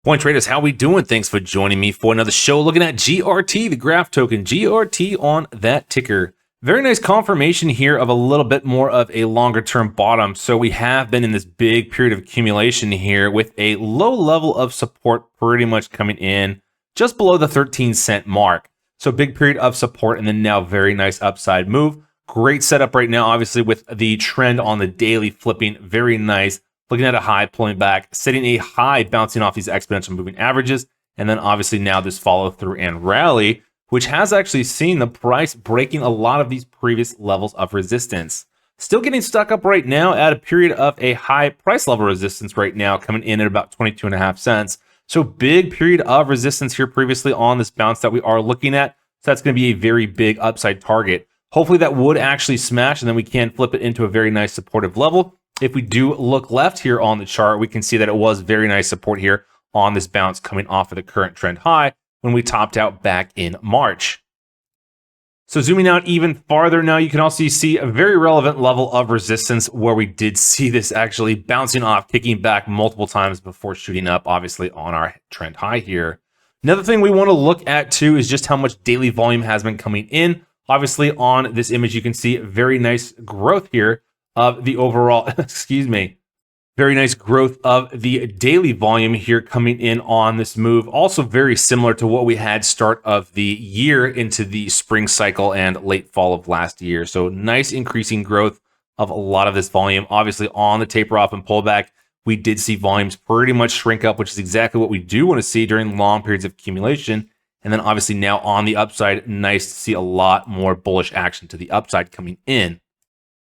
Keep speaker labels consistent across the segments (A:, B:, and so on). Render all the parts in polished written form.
A: Point traders, how we doing? Thanks for joining me for another show looking at GRT, the graph token, GRT on that ticker. Very nice confirmation here of a little bit more of a longer term bottom. So we have been in this big period of accumulation here with a low level of support pretty much coming in just below the 13-cent mark. So big period of support and then now very nice upside move. Great setup right now, obviously with the trend on the daily flipping, very nice. Looking at a high, pulling back, setting a high, bouncing off these exponential moving averages, and then obviously now this follow through and rally, which has actually seen the price breaking a lot of these previous levels of resistance. Still getting stuck up right now at a period of a high price level resistance right now, coming in at about 22.5 cents. So big period of resistance here previously on this bounce that we are looking at. So that's going to be a very big upside target. Hopefully that would actually smash, and then we can flip it into a very nice supportive level. If we do look left here on the chart, we can see that it was very nice support here on this bounce coming off of the current trend high when we topped out back in March. So zooming out even farther now, you can also see a very relevant level of resistance where we did see this actually bouncing off, kicking back multiple times before shooting up, obviously on our trend high here. Another thing we want to look at too is just how much daily volume has been coming in. Obviously on this image, you can see very nice growth here of the overall, very nice growth of the daily volume here coming in on this move. Also very similar to what we had start of the year into the spring cycle and late fall of last year. So nice increasing growth of a lot of this volume. Obviously on the taper off and pullback, we did see volumes pretty much shrink up, which is exactly what we do want to see during long periods of accumulation. And then obviously now on the upside, nice to see a lot more bullish action to the upside coming in.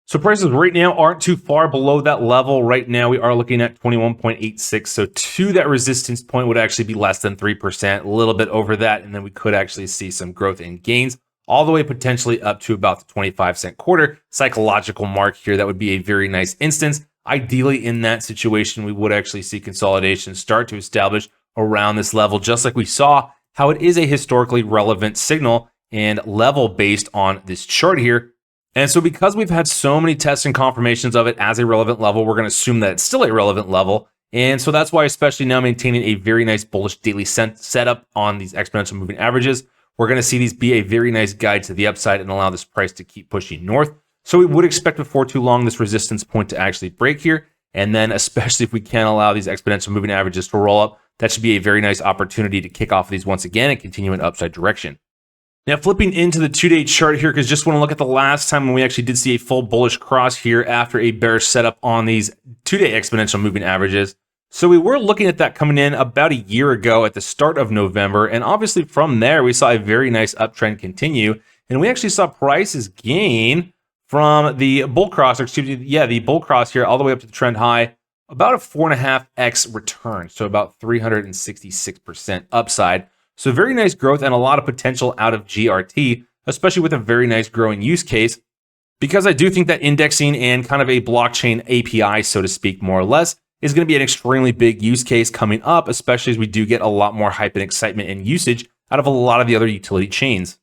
A: So prices right now aren't too far below that level. Right now we are looking at 21.86. So to that resistance point would actually be less than 3%, a little bit over that. And then we could actually see some growth in gains all the way potentially up to about the 25-cent quarter psychological mark here. That would be a very nice instance. Ideally in that situation, we would actually see consolidation start to establish around this level, just like we saw how it is a historically relevant signal and level based on this chart here. And so because we've had so many tests and confirmations of it as a relevant level, we're going to assume that it's still a relevant level. And so that's why, especially now maintaining a very nice bullish daily setup on these exponential moving averages, we're going to see these be a very nice guide to the upside and allow this price to keep pushing north. So we would expect before too long this resistance point to actually break here. And then especially if we can allow these exponential moving averages to roll up, that should be a very nice opportunity to kick off these once again and continue in upside direction. Now flipping into the 2-day chart here, because just want to look at the last time when we actually did see a full bullish cross here after a bearish setup on these 2-day exponential moving averages. So we were looking at that coming in about a year ago at the start of November. And obviously from there, we saw a very nice uptrend continue. And we actually saw prices gain from the bull cross, or excuse me, the bull cross here all the way up to the trend high, about a 4.5x return. So about 366% upside. So very nice growth and a lot of potential out of GRT, especially with a very nice growing use case, because I do think that indexing and kind of a blockchain API, so to speak, more or less, is going to be an extremely big use case coming up, especially as we do get a lot more hype and excitement and usage out of a lot of the other utility chains.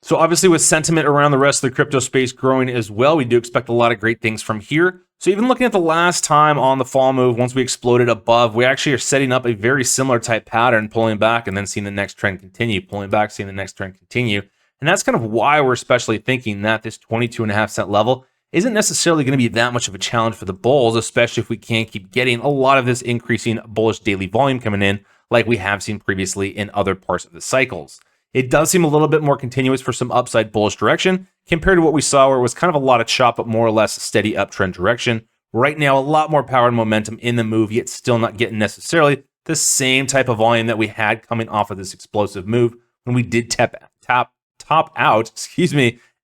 A: So obviously with sentiment around the rest of the crypto space growing as well, we do expect a lot of great things from here. So even looking at the last time on the fall move, once we exploded above, we actually are setting up a very similar type pattern, pulling back and then seeing the next trend continue, pulling back, seeing the next trend continue. And that's kind of why we're especially thinking that this 22.5-cent level isn't necessarily going to be that much of a challenge for the bulls, especially if we can't keep getting a lot of this increasing bullish daily volume coming in like we have seen previously in other parts of the cycles. It does seem a little bit more continuous for some upside bullish direction compared to what we saw where it was kind of a lot of chop, but more or less a steady uptrend direction. Right now, a lot more power and momentum in the move, yet still not getting necessarily the same type of volume that we had coming off of this explosive move when we did top out,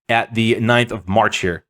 A: at the 9th of March here.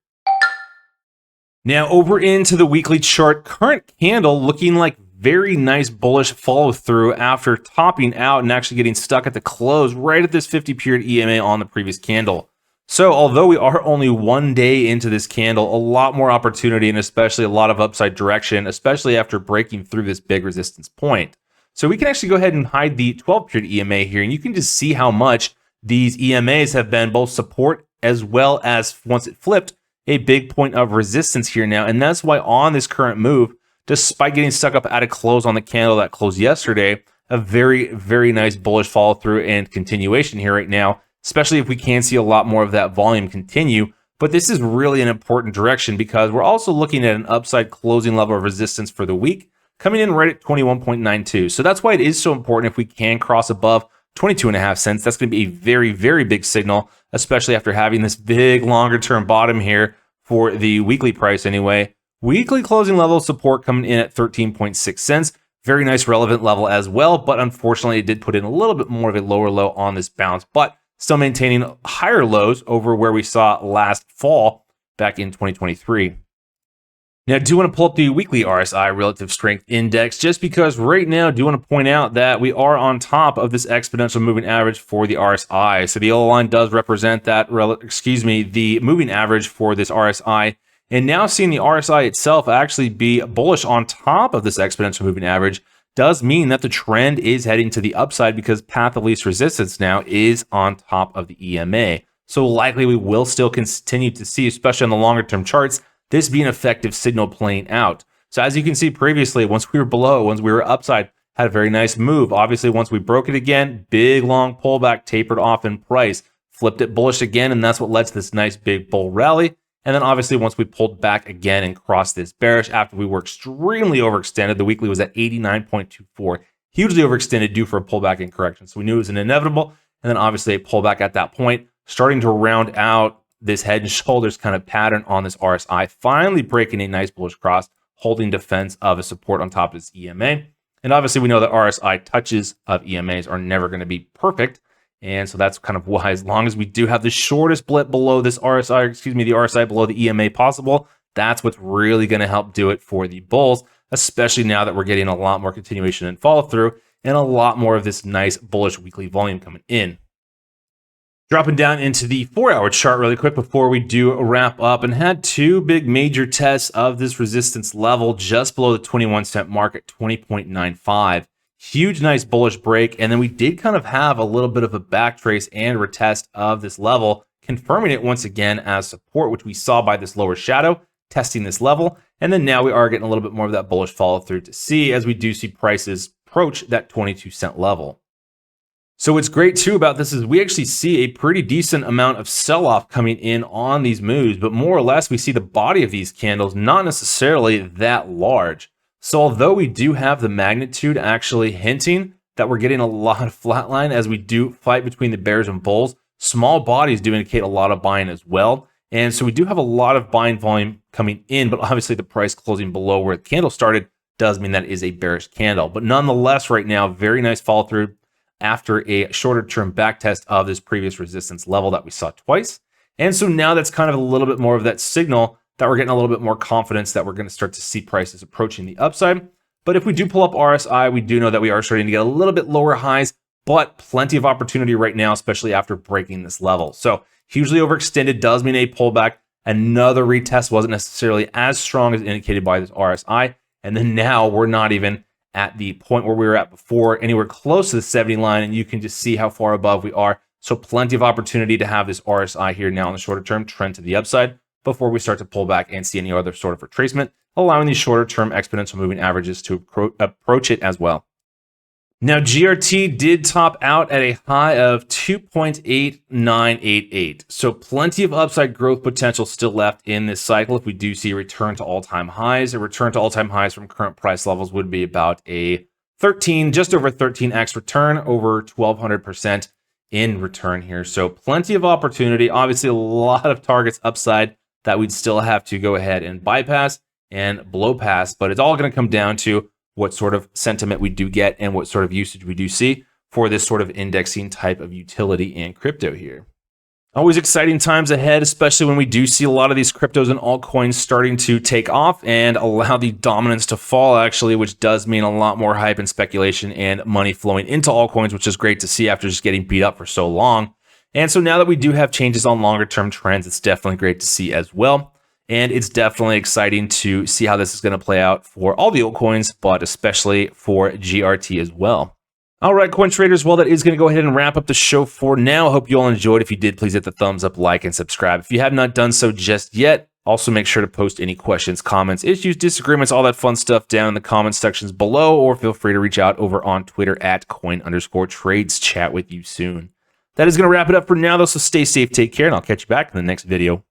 A: Now over into the weekly chart, current candle looking like very nice bullish follow through after topping out and actually getting stuck at the close right at this 50-period EMA on the previous candle. So although we are only 1 day into this candle, a lot more opportunity and especially a lot of upside direction, especially after breaking through this big resistance point. So we can actually go ahead and hide the 12-period EMA here, and you can just see how much these EMAs have been both support as well as, once it flipped, a big point of resistance here now. And that's why on this current move, despite getting stuck up at a close on the candle that closed yesterday, a very, very nice bullish follow through and continuation here right now, especially if we can see a lot more of that volume continue. But this is really an important direction because we're also looking at an upside closing level of resistance for the week, coming in right at 21.92. So that's why it is so important if we can cross above 22.5 cents. That's going to be a very, very big signal, especially after having this big longer term bottom here for the weekly price anyway. Weekly closing level support coming in at 13.6 cents. Very nice relevant level as well, but unfortunately it did put in a little bit more of a lower low on this bounce, but still maintaining higher lows over where we saw last fall back in 2023. Now, I do want to pull up the weekly RSI relative strength index just because right now I do want to point out that we are on top of this exponential moving average for the RSI. So the yellow line does represent that, the moving average for this RSI. And now seeing the RSI itself actually be bullish on top of this exponential moving average does mean that the trend is heading to the upside because path of least resistance now is on top of the EMA. So likely we will still continue to see, especially on the longer term charts, this be an effective signal playing out. So as you can see previously, once we were below, once we were upside, had a very nice move. Obviously, once we broke it again, big long pullback, tapered off in price, flipped it bullish again, and that's what led to this nice big bull rally. And then obviously once we pulled back again and crossed this bearish after we were extremely overextended, the weekly was at 89.24, hugely overextended due for a pullback and correction. So we knew it was an inevitable. And then obviously a pullback at that point, starting to round out this head and shoulders kind of pattern on this RSI, finally breaking a nice bullish cross, holding defense of a support on top of this EMA. And obviously we know that RSI touches of EMAs are never going to be perfect. And so that's kind of why, as long as we do have the shortest blip below this RSI, the RSI below the EMA possible, that's what's really going to help do it for the bulls, especially now that we're getting a lot more continuation and follow through and a lot more of this nice bullish weekly volume coming in. Dropping down into the 4-hour chart really quick before we do wrap up, and had two big major tests of this resistance level just below the 21-cent mark at 20.95. Huge, nice bullish break. And then we did kind of have a little bit of a back trace and retest of this level, confirming it once again as support, which we saw by this lower shadow, testing this level. And then now we are getting a little bit more of that bullish follow through to see as we do see prices approach that 22-cent level. So what's great too about this is we actually see a pretty decent amount of sell-off coming in on these moves, but more or less we see the body of these candles not necessarily that large. So although we do have the magnitude actually hinting that we're getting a lot of flatline as we do fight between the bears and bulls, small bodies do indicate a lot of buying as well. And so we do have a lot of buying volume coming in, but obviously the price closing below where the candle started does mean that is a bearish candle. But nonetheless, right now, very nice follow through after a shorter term back test of this previous resistance level that we saw twice. And so now that's kind of a little bit more of that signal that we're getting a little bit more confidence that we're going to start to see prices approaching the upside. But if we do pull up RSI, we do know that we are starting to get a little bit lower highs, but plenty of opportunity right now, especially after breaking this level. So hugely overextended does mean a pullback. Another retest wasn't necessarily as strong as indicated by this RSI. And then now we're not even at the point where we were at before, anywhere close to the 70 line, and you can just see how far above we are. So plenty of opportunity to have this RSI here now in the shorter term trend to the upside before we start to pull back and see any other sort of retracement, allowing these shorter term exponential moving averages to approach it as well. Now, GRT did top out at a high of 2.8988. So plenty of upside growth potential still left in this cycle. If we do see a return to all-time highs, a return to all-time highs from current price levels would be about a just over 13x return, over 1,200% in return here. So plenty of opportunity. Obviously, a lot of targets upside that we'd still have to go ahead and bypass and blow past, but it's all going to come down to what sort of sentiment we do get and what sort of usage we do see for this sort of indexing type of utility and crypto here. Always exciting times ahead, especially when we do see a lot of these cryptos and altcoins starting to take off and allow the dominance to fall, actually, which does mean a lot more hype and speculation and money flowing into altcoins, which is great to see after just getting beat up for so long. And so now that we do have changes on longer term trends, it's definitely great to see as well. And it's definitely exciting to see how this is going to play out for all the altcoins, but especially for GRT as well. All right, coin traders, well, that is going to go ahead and wrap up the show for now. I hope you all enjoyed. If you did, please hit the thumbs up, like, and subscribe. If you have not done so just yet, Also, make sure to post any questions, comments, issues, disagreements, all that fun stuff down in the comments sections below, or feel free to reach out over on Twitter at coin_trades. Chat with you soon. That is going to wrap it up for now, though, so stay safe, take care, and I'll catch you back in the next video.